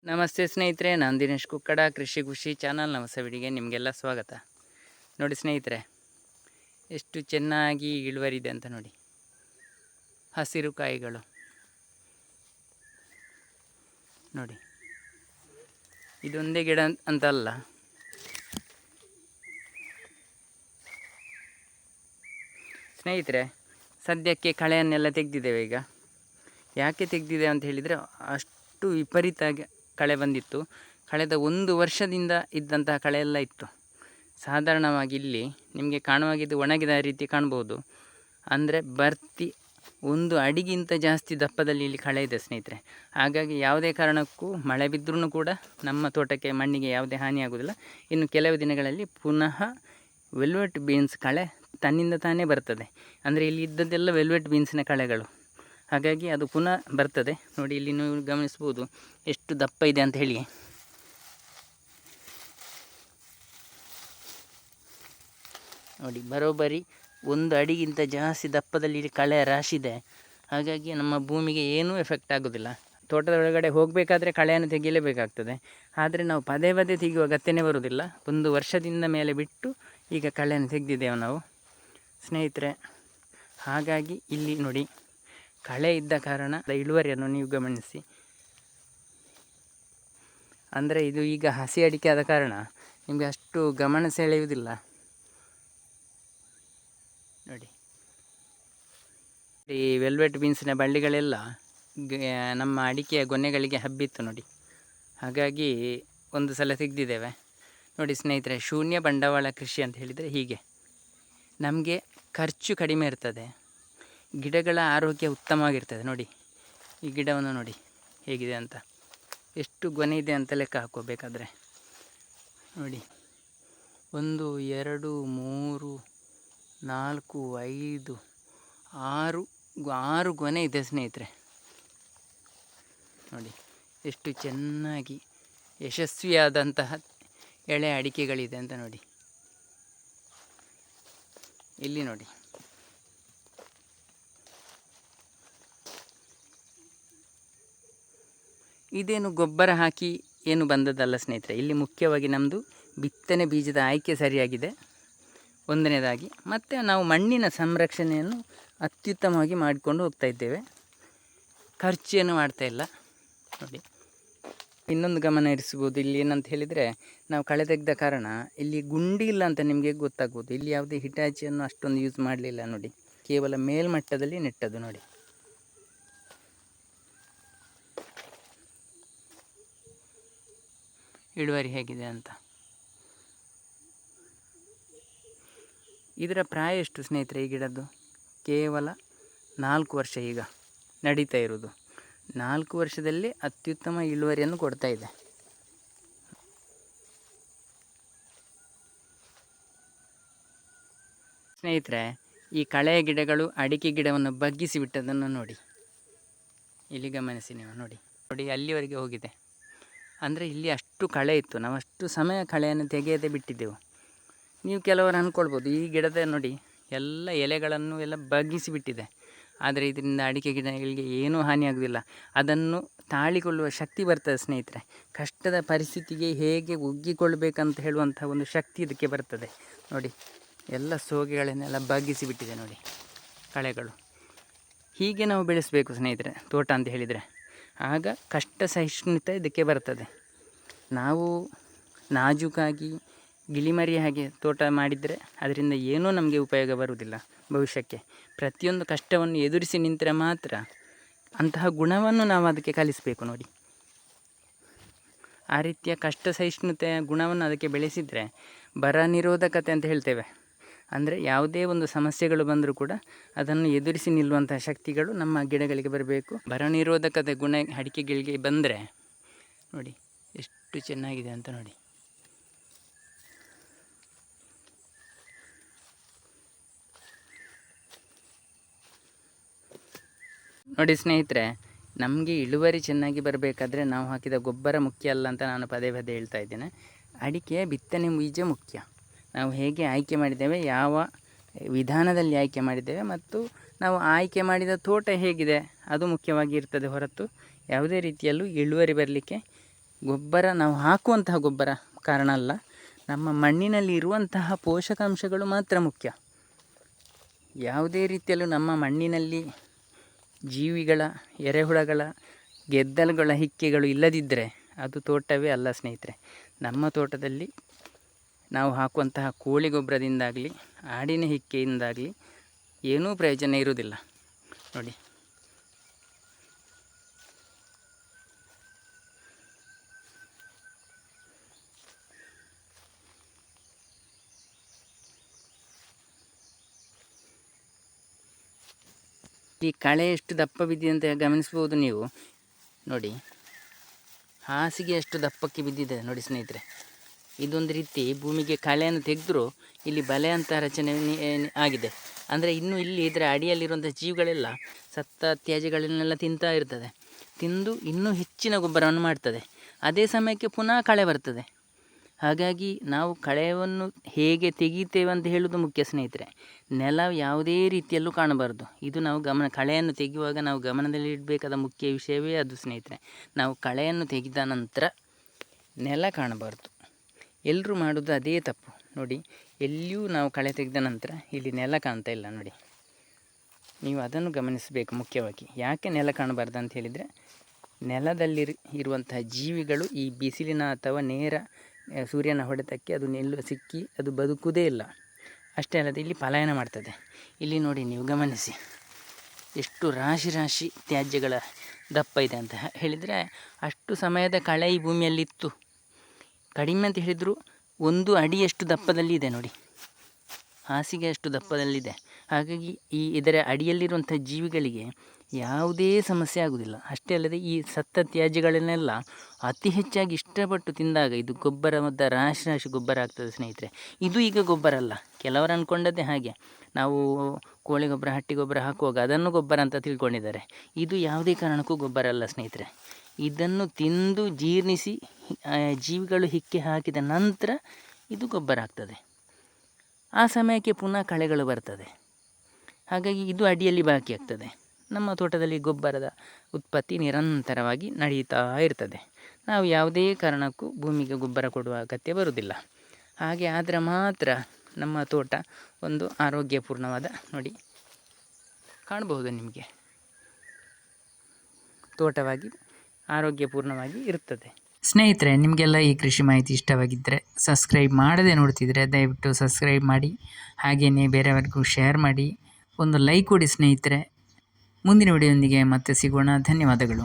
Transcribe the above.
ನಮಸ್ತೆ ಸ್ನೇಹಿತರೆ, ನಾನು ದಿನೇಶ್ ಕುಕ್ಕಡ. ಕೃಷಿ ಖುಷಿ ಚಾನಲ್ ಹೊಸ ವಿಡಿಯೋಗೆ ನಿಮಗೆಲ್ಲ ಸ್ವಾಗತ. ನೋಡಿ ಸ್ನೇಹಿತರೆ, ಎಷ್ಟು ಚೆನ್ನಾಗಿ ಇಳುವರಿದೆ ಅಂತ ನೋಡಿ. ಹಸಿರು ಕಾಯಿಗಳು ನೋಡಿ. ಇದೊಂದೇ ಗಿಡ ಅಂತಲ್ಲ, ಸ್ನೇಹಿತರೆ ಸದ್ಯಕ್ಕೆ ಕಳೆಯನ್ನೆಲ್ಲ ತೆಗೆದಿದ್ದೇವೆ. ಈಗ ಯಾಕೆ ತೆಗೆದಿದೆ ಅಂತ ಹೇಳಿದರೆ, ಅಷ್ಟು ವಿಪರೀತ ಕಳೆ ಬಂದಿತ್ತು. ಕಳೆದ 1 ವರ್ಷದಿಂದ ಇದ್ದಂತಹ ಕಳೆ ಎಲ್ಲ ಇತ್ತು. ಸಾಧಾರಣವಾಗಿ ಇಲ್ಲಿ ನಿಮಗೆ ಕಾಣುವಾಗಿದ್ದು ಒಣಗಿದ ರೀತಿ ಕಾಣ್ಬೋದು. ಅಂದರೆ ಬರ್ತಿ 1 ಅಡಿಗಿಂತ ಜಾಸ್ತಿ ದಪ್ಪದಲ್ಲಿ ಇಲ್ಲಿ ಕಳೆ ಇದೆ ಸ್ನೇಹಿತರೆ. ಹಾಗಾಗಿ ಯಾವುದೇ ಕಾರಣಕ್ಕೂ ಮಳೆ ಬಿದ್ದರೂ ಕೂಡ ನಮ್ಮ ತೋಟಕ್ಕೆ ಮಣ್ಣಿಗೆ ಯಾವುದೇ ಹಾನಿಯಾಗುವುದಿಲ್ಲ. ಇನ್ನು ಕೆಲವು ದಿನಗಳಲ್ಲಿ ಪುನಃ ವೆಲ್ವೆಟ್ ಬೀನ್ಸ್ ಕಳೆ ತನ್ನಿಂದ ತಾನೇ ಬರ್ತದೆ. ಅಂದರೆ ಇಲ್ಲಿ ಇದ್ದದ್ದೆಲ್ಲ ವೆಲ್ವೆಟ್ ಬೀನ್ಸಿನ ಕಳೆಗಳು, ಹಾಗಾಗಿ ಅದು ಪುನಃ ಬರ್ತದೆ. ನೋಡಿ, ಇಲ್ಲಿ ನೀವು ಗಮನಿಸ್ಬೋದು ಎಷ್ಟು ದಪ್ಪ ಇದೆ ಅಂತ ಹೇಳಿ. ನೋಡಿ, ಬರೋಬ್ಬರಿ 1 ಅಡಿಗಿಂತ ಜಾಸ್ತಿ ದಪ್ಪದಲ್ಲಿ ಇಲ್ಲಿ ಕಳೆ ರಾಶಿ ಇದೆ. ಹಾಗಾಗಿ ನಮ್ಮ ಭೂಮಿಗೆ ಏನೂ ಎಫೆಕ್ಟ್ ಆಗೋದಿಲ್ಲ. ತೋಟದ ಒಳಗಡೆ ಹೋಗಬೇಕಾದ್ರೆ ಕಳೆಯನ್ನು ತೆಗೆಯಲೇಬೇಕಾಗ್ತದೆ. ಆದರೆ ನಾವು ಪದೇ ಪದೇ ತೆಗೆಯುವ ಅಗತ್ಯನೇ ಬರುವುದಿಲ್ಲ. 1 ವರ್ಷದಿಂದ ಮೇಲೆ ಬಿಟ್ಟು ಈಗ ಕಳೆಯನ್ನು ತೆಗೆದಿದ್ದೇವೆ ನಾವು ಸ್ನೇಹಿತರೆ. ಹಾಗಾಗಿ ಇಲ್ಲಿ ನೋಡಿ, ಕಳೆ ಇದ್ದ ಕಾರಣ ಇಳುವರಿಯನ್ನು ನೀವು ಗಮನಿಸಿ. ಅಂದರೆ ಇದು ಈಗ ಹಸಿ ಅಡಿಕೆ ಆದ ಕಾರಣ ನಿಮಗೆ ಅಷ್ಟು ಗಮನ ಸೆಳೆಯುವುದಿಲ್ಲ. ನೋಡಿ, ಈ ವೆಲ್ವೆಟ್ ಬೀನ್ಸಿನ ಬಳ್ಳಿಗಳೆಲ್ಲ ನಮ್ಮ ಅಡಿಕೆಯ ಗೊನೆಗಳಿಗೆ ಹಬ್ಬಿತ್ತು ನೋಡಿ. ಹಾಗಾಗಿ ಒಂದು ಸಲ ತೆಗೆದಿದ್ದೇವೆ. ನೋಡಿ ಸ್ನೇಹಿತರೆ, ಶೂನ್ಯ ಬಂಡವಾಳ ಕೃಷಿ ಅಂತ ಹೇಳಿದರೆ ಹೀಗೆ. ನಮಗೆ ಖರ್ಚು ಕಡಿಮೆ ಇರ್ತದೆ, ಗಿಡಗಳ ಆರೋಗ್ಯ ಉತ್ತಮವಾಗಿರ್ತದೆ. ನೋಡಿ, ಈ ಗಿಡವನ್ನು ನೋಡಿ ಹೇಗಿದೆ ಅಂತ, ಎಷ್ಟು ಗೊನೆ ಇದೆ ಅಂತ ಲೆಕ್ಕ ಹಾಕೋಬೇಕಾದ್ರೆ. ನೋಡಿ, 1 2 3 4 5 6 ಗೊನೆ ಇದೆ ಸ್ನೇಹಿತರೆ. ನೋಡಿ, ಎಷ್ಟು ಚೆನ್ನಾಗಿ ಯಶಸ್ವಿಯಾದಂತಹ ಎಳೆ ಅಡಿಕೆಗಳಿದೆ ಅಂತ ನೋಡಿ. ಇಲ್ಲಿ ನೋಡಿ, ಇದೇನು ಗೊಬ್ಬರ ಹಾಕಿ ಏನು ಬಂದದ್ದಲ್ಲ ಸ್ನೇಹಿತರೆ. ಇಲ್ಲಿ ಮುಖ್ಯವಾಗಿ ನಮ್ಮದು ಬಿತ್ತನೆ ಬೀಜದ ಆಯ್ಕೆ ಸರಿಯಾಗಿದೆ, 1ನೇದಾಗಿ. ಮತ್ತು ನಾವು ಮಣ್ಣಿನ ಸಂರಕ್ಷಣೆಯನ್ನು ಅತ್ಯುತ್ತಮವಾಗಿ ಮಾಡಿಕೊಂಡು ಹೋಗ್ತಾ ಇದ್ದೇವೆ. ಖರ್ಚೇನು ಮಾಡ್ತಾಯಿಲ್ಲ ನೋಡಿ. ಇನ್ನೊಂದು ಗಮನ ಇರಿಸ್ಬೋದು, ಇಲ್ಲಿ ಏನಂತ ಹೇಳಿದರೆ, ನಾವು ಕಳೆ ತೆಗೆದ ಕಾರಣ ಇಲ್ಲಿ ಗುಂಡಿ ಇಲ್ಲ ಅಂತ ನಿಮಗೆ ಗೊತ್ತಾಗ್ಬೋದು. ಇಲ್ಲಿ ಯಾವುದೇ ಹಿಟಾಚಿಯನ್ನು ಅಷ್ಟೊಂದು ಯೂಸ್ ಮಾಡಲಿಲ್ಲ ನೋಡಿ, ಕೇವಲ ಮೇಲ್ಮಟ್ಟದಲ್ಲಿ ನೆಟ್ಟದ್ದು. ನೋಡಿ, ಇಳುವರಿ ಹೇಗಿದೆ ಅಂತ. ಇದರ ಪ್ರಾಯ ಎಷ್ಟು ಸ್ನೇಹಿತರೆ? ಈ ಗಿಡದ್ದು ಕೇವಲ 4 ವರ್ಷ ಈಗ ನಡೀತಾ ಇರೋದು. 4 ವರ್ಷದಲ್ಲಿ ಅತ್ಯುತ್ತಮ ಇಳುವರಿಯನ್ನು ಕೊಡ್ತಾ ಇದೆ. ಸ್ನೇಹಿತರೆ, ಈ ಕಳೆಯ ಗಿಡಗಳು ಅಡಿಕೆ ಗಿಡವನ್ನು ಬಗ್ಗಿಸಿ ಬಿಟ್ಟದನ್ನು ನೋಡಿ. ಇಲ್ಲಿ ಗಮನಿಸಿ ನೀವು. ನೋಡಿ ನೋಡಿ, ಅಲ್ಲಿವರೆಗೆ ಹೋಗಿದೆ. ಅಂದರೆ ಇಲ್ಲಿ ಅಷ್ಟು ಕಳೆ ಇತ್ತು, ನಾವು ಅಷ್ಟು ಸಮಯ ಕಳೆಯನ್ನು ತೆಗೆಯದೆ ಬಿಟ್ಟಿದ್ದೆವು. ನೀವು ಕೆಲವರು ಅಂದ್ಕೊಳ್ಬೋದು, ಈ ಗಿಡದ ನೋಡಿ ಎಲ್ಲ ಎಲೆಗಳನ್ನು ಎಲ್ಲ ಬಗ್ಗಿಸಿ ಬಿಟ್ಟಿದೆ. ಆದರೆ ಇದರಿಂದ ಅಡಿಕೆ ಗಿಡಗಳಿಗೆ ಏನೂ ಹಾನಿಯಾಗುವುದಿಲ್ಲ. ಅದನ್ನು ತಾಳಿಕೊಳ್ಳುವ ಶಕ್ತಿ ಬರ್ತದೆ ಸ್ನೇಹಿತರೆ. ಕಷ್ಟದ ಪರಿಸ್ಥಿತಿಗೆ ಹೇಗೆ ಒಗ್ಗಿಕೊಳ್ಬೇಕಂತ ಹೇಳುವಂಥ ಒಂದು ಶಕ್ತಿ ಇದಕ್ಕೆ ಬರ್ತದೆ. ನೋಡಿ, ಎಲ್ಲ ಸೋಗೆಗಳನ್ನೆಲ್ಲ ಬಗ್ಗಿಸಿ ಬಿಟ್ಟಿದೆ ನೋಡಿ ಕಳೆಗಳು. ಹೀಗೆ ನಾವು ಬೆಳೆಸಬೇಕು ಸ್ನೇಹಿತರೆ ತೋಟ ಅಂತ ಹೇಳಿದರೆ. ಆಗ ಕಷ್ಟ ಸಹಿಷ್ಣುತೆ ಇದಕ್ಕೆ ಬರ್ತದೆ. ನಾವು ನಾಜೂಕಾಗಿ ಗಿಳಿಮರಿ ಹಾಗೆ ತೋಟ ಮಾಡಿದರೆ ಅದರಿಂದ ಏನೂ ನಮಗೆ ಉಪಯೋಗ ಬರುವುದಿಲ್ಲ ಭವಿಷ್ಯಕ್ಕೆ. ಪ್ರತಿಯೊಂದು ಕಷ್ಟವನ್ನು ಎದುರಿಸಿ ನಿಂತರೆ ಮಾತ್ರ ಅಂತಹ ಗುಣವನ್ನು ನಾವು ಅದಕ್ಕೆ ಕಲಿಸಬೇಕು ನೋಡಿ. ಆ ರೀತಿಯ ಕಷ್ಟ ಸಹಿಷ್ಣುತೆಯ ಗುಣವನ್ನು ಅದಕ್ಕೆ ಬೆಳೆಸಿದರೆ ಬರ ನಿರೋಧಕತೆ ಅಂತ ಹೇಳ್ತೇವೆ. ಅಂದರೆ ಯಾವುದೇ ಒಂದು ಸಮಸ್ಯೆಗಳು ಬಂದರೂ ಕೂಡ ಅದನ್ನು ಎದುರಿಸಿ ನಿಲ್ಲುವಂತಹ ಶಕ್ತಿಗಳು ನಮ್ಮ ಗಿಡಗಳಿಗೆ ಬರಬೇಕು. ಬರ ನಿರೋಧಕತೆ ಗುಣ ಅಡಿಕೆಗಳಿಗೆ ಬಂದರೆ ನೋಡಿ ಎಷ್ಟು ಚೆನ್ನಾಗಿದೆ ಅಂತ ನೋಡಿ. ನೋಡಿ ಸ್ನೇಹಿತರೆ, ನಮಗೆ ಇಳುವರಿ ಚೆನ್ನಾಗಿ ಬರಬೇಕಾದ್ರೆ ನಾವು ಹಾಕಿದ ಗೊಬ್ಬರ ಮುಖ್ಯ ಅಲ್ಲ ಅಂತ ನಾನು ಪದೇ ಪದೇ ಹೇಳ್ತಾ ಇದ್ದೇನೆ. ಅಡಿಕೆಯ ಬಿತ್ತನೆ ಬೀಜ ಮುಖ್ಯ. ನಾವು ಹೇಗೆ ಆಯ್ಕೆ ಮಾಡಿದ್ದೇವೆ, ಯಾವ ವಿಧಾನದಲ್ಲಿ ಆಯ್ಕೆ ಮಾಡಿದ್ದೇವೆ ಮತ್ತು ನಾವು ಆಯ್ಕೆ ಮಾಡಿದ ತೋಟ ಹೇಗಿದೆ ಅದು ಮುಖ್ಯವಾಗಿ ಇರ್ತದೆ ಹೊರತು ಯಾವುದೇ ರೀತಿಯಲ್ಲೂ ಇಳುವರಿ ಬರಲಿಕ್ಕೆ ಗೊಬ್ಬರ ನಾವು ಹಾಕುವಂತಹ ಗೊಬ್ಬರ ಕಾರಣ ಅಲ್ಲ, ನಮ್ಮ ಮಣ್ಣಿನಲ್ಲಿ ಇರುವಂತಹ ಪೋಷಕಾಂಶಗಳು ಮಾತ್ರ ಮುಖ್ಯ. ಯಾವುದೇ ರೀತಿಯಲ್ಲೂ ನಮ್ಮ ಮಣ್ಣಿನಲ್ಲಿ ಜೀವಿಗಳ, ಎರೆಹುಳಗಳ, ಗೆದ್ದಲುಗಳ ಹಿಕ್ಕೆಗಳು ಇಲ್ಲದಿದ್ದರೆ ಅದು ತೋಟವೇ ಅಲ್ಲ ಸ್ನೇಹಿತರೆ. ನಮ್ಮ ತೋಟದಲ್ಲಿ ನಾವು ಹಾಕುವಂತಹ ಕೋಳಿ ಗೊಬ್ಬರದಿಂದಾಗಲಿ, ಆಡಿನ ಹಿಕ್ಕೆಯಿಂದಾಗಲಿ ಏನೂ ಪ್ರಯೋಜನ ಇರುವುದಿಲ್ಲ. ನೋಡಿ, ಈ ಕಳೆ ಎಷ್ಟು ದಪ್ಪ ಬಿದ್ದಿದೆ ಅಂತ ಗಮನಿಸ್ಬೋದು ನೀವು. ನೋಡಿ, ಹಾಸಿಗೆ ಎಷ್ಟು ದಪ್ಪಕ್ಕೆ ಬಿದ್ದಿದೆ ನೋಡಿ ಸ್ನೇಹಿತರೆ. ಇದೊಂದು ರೀತಿ ಭೂಮಿಗೆ ಕಳೆಯನ್ನು ತೆಗೆದರೂ ಇಲ್ಲಿ ಬಲೆ ಅಂತ ರಚನೆ ಆಗಿದೆ. ಅಂದರೆ ಇನ್ನು ಇಲ್ಲಿ ಇದರ ಅಡಿಯಲ್ಲಿರುವಂಥ ಜೀವಿಗಳೆಲ್ಲ ಸತ್ತ ತ್ಯಾಜ್ಯಗಳನ್ನೆಲ್ಲ ತಿಂತಾ ಇರ್ತದೆ. ತಿಂದು ಇನ್ನೂ ಹೆಚ್ಚಿನ ಗೊಬ್ಬರವನ್ನು ಮಾಡ್ತದೆ. ಅದೇ ಸಮಯಕ್ಕೆ ಪುನಃ ಕಳೆ ಬರ್ತದೆ. ಹಾಗಾಗಿ ನಾವು ಕಳೆಯನ್ನು ಹೇಗೆ ತೆಗೀತೇವೆ ಅಂತ ಹೇಳೋದು ಮುಖ್ಯ ಸ್ನೇಹಿತರೆ. ನೆಲ ಯಾವುದೇ ರೀತಿಯಲ್ಲೂ ಕಾಣಬಾರ್ದು. ಇದು ನಾವು ಕಳೆಯನ್ನು ತೆಗೆಯುವಾಗ ನಾವು ಗಮನದಲ್ಲಿ ಇಡಬೇಕಾದ ಮುಖ್ಯ ವಿಷಯವೇ ಅದು ಸ್ನೇಹಿತರೆ. ನಾವು ಕಳೆಯನ್ನು ತೆಗೆದ ನಂತರ ನೆಲ ಕಾಣಬಾರ್ದು. ಎಲ್ಲರೂ ಮಾಡೋದು ಅದೇ ತಪ್ಪು. ನೋಡಿ, ಎಲ್ಲಿಯೂ ನಾವು ಕಳೆ ತೆಗೆದ ನಂತರ ಇಲ್ಲಿ ನೆಲ ಕಾಣ್ತಾ ಇಲ್ಲ ನೋಡಿ. ನೀವು ಅದನ್ನು ಗಮನಿಸಬೇಕು ಮುಖ್ಯವಾಗಿ. ಯಾಕೆ ನೆಲ ಕಾಣಬಾರ್ದು ಅಂತ ಹೇಳಿದರೆ, ನೆಲದಲ್ಲಿ ಇರುವಂತಹ ಜೀವಿಗಳು ಈ ಬಿಸಿಲಿನ ಅಥವಾ ನೇರ ಸೂರ್ಯನ ಹೊಡೆತಕ್ಕೆ ಅದು ಸಿಕ್ಕಿ ಅದು ಬದುಕುವುದೇ ಇಲ್ಲ. ಅಷ್ಟೇ ಅಲ್ಲದೆ ಇಲ್ಲಿ ಪಲಾಯನ ಮಾಡ್ತದೆ. ಇಲ್ಲಿ ನೋಡಿ, ನೀವು ಗಮನಿಸಿ ಎಷ್ಟು ರಾಶಿ ರಾಶಿ ತ್ಯಾಜ್ಯಗಳ ದಪ್ಪ ಇದೆ ಅಂತ ಹೇಳಿದರೆ, ಅಷ್ಟು ಸಮಯದ ಕಳೆ ಈ ಭೂಮಿಯಲ್ಲಿತ್ತು. ಕಡಿಮೆ ಅಂತ ಹೇಳಿದರೂ 1 ಅಡಿಯಷ್ಟು ದಪ್ಪದಲ್ಲಿ ಇದೆ ನೋಡಿ, ಹಾಸಿಗೆ ಅಷ್ಟು ದಪ್ಪದಲ್ಲಿದೆ. ಹಾಗಾಗಿ ಇದರ ಅಡಿಯಲ್ಲಿರುವಂಥ ಜೀವಿಗಳಿಗೆ ಯಾವುದೇ ಸಮಸ್ಯೆ ಆಗುವುದಿಲ್ಲ. ಅಷ್ಟೇ ಅಲ್ಲದೆ ಈ ಸತ್ತ ತ್ಯಾಜ್ಯಗಳನ್ನೆಲ್ಲ ಅತಿ ಹೆಚ್ಚಾಗಿ ಇಷ್ಟಪಟ್ಟು ತಿಂದಾಗ ಇದು ಗೊಬ್ಬರದ ರಾಶಿ ರಾಶಿ ಗೊಬ್ಬರ ಆಗ್ತದೆ ಸ್ನೇಹಿತರೆ. ಇದು ಈಗ ಗೊಬ್ಬರ ಅಲ್ಲ. ಕೆಲವರು ಅಂದ್ಕೊಂಡದ್ದೇ ಹಾಗೆ, ನಾವು ಕೋಳಿ ಗೊಬ್ಬರ, ಹಟ್ಟಿ ಗೊಬ್ಬರ ಹಾಕುವಾಗ ಅದನ್ನು ಗೊಬ್ಬರ ಅಂತ ತಿಳ್ಕೊಂಡಿದ್ದಾರೆ. ಇದು ಯಾವುದೇ ಕಾರಣಕ್ಕೂ ಗೊಬ್ಬರ ಅಲ್ಲ ಸ್ನೇಹಿತರೆ. ಇದನ್ನು ತಿಂದು ಜೀರ್ಣಿಸಿ ಜೀವಿಗಳು ಹಿಕ್ಕೆ ಹಾಕಿದ ನಂತರ ಇದು ಗೊಬ್ಬರ ಆಗ್ತದೆ. ಆ ಸಮಯಕ್ಕೆ ಪುನಃ ಕಳೆಗಳು ಬರ್ತದೆ. ಹಾಗಾಗಿ ಇದು ಅಡಿಯಲ್ಲಿ ಬಾಕಿ ಆಗ್ತದೆ. ನಮ್ಮ ತೋಟದಲ್ಲಿ ಗೊಬ್ಬರದ ಉತ್ಪತ್ತಿ ನಿರಂತರವಾಗಿ ನಡೀತಾ ಇರ್ತದೆ. ನಾವು ಯಾವುದೇ ಕಾರಣಕ್ಕೂ ಭೂಮಿಗೆ ಗೊಬ್ಬರ ಕೊಡುವ ಅಗತ್ಯ ಬರುವುದಿಲ್ಲ. ಹಾಗೆ ಆದರೆ ಮಾತ್ರ ನಮ್ಮ ತೋಟ ಒಂದು ಆರೋಗ್ಯಪೂರ್ಣವಾದ, ನೋಡಿ ಕಾಣಬಹುದು ನಿಮಗೆ, ತೋಟವಾಗಿ ಆರೋಗ್ಯಪೂರ್ಣವಾಗಿ ಇರುತ್ತದೆ. ಸ್ನೇಹಿತರೆ, ನಿಮಗೆಲ್ಲ ಈ ಕೃಷಿ ಮಾಹಿತಿ ಇಷ್ಟವಾಗಿದ್ದರೆ, ಸಬ್ಸ್ಕ್ರೈಬ್ ಮಾಡದೆ ನೋಡ್ತಿದ್ರೆ ದಯವಿಟ್ಟು ಸಬ್ಸ್ಕ್ರೈಬ್ ಮಾಡಿ. ಹಾಗೆಯೇ ಬೇರೆಯವರಿಗೂ ಶೇರ್ ಮಾಡಿ. ಒಂದು ಲೈಕ್ ಕೊಡಿ ಸ್ನೇಹಿತರೆ. ಮುಂದಿನ ವಿಡಿಯೋದೊಂದಿಗೆ ಮತ್ತೆ ಸಿಗೋಣ. ಧನ್ಯವಾದಗಳು.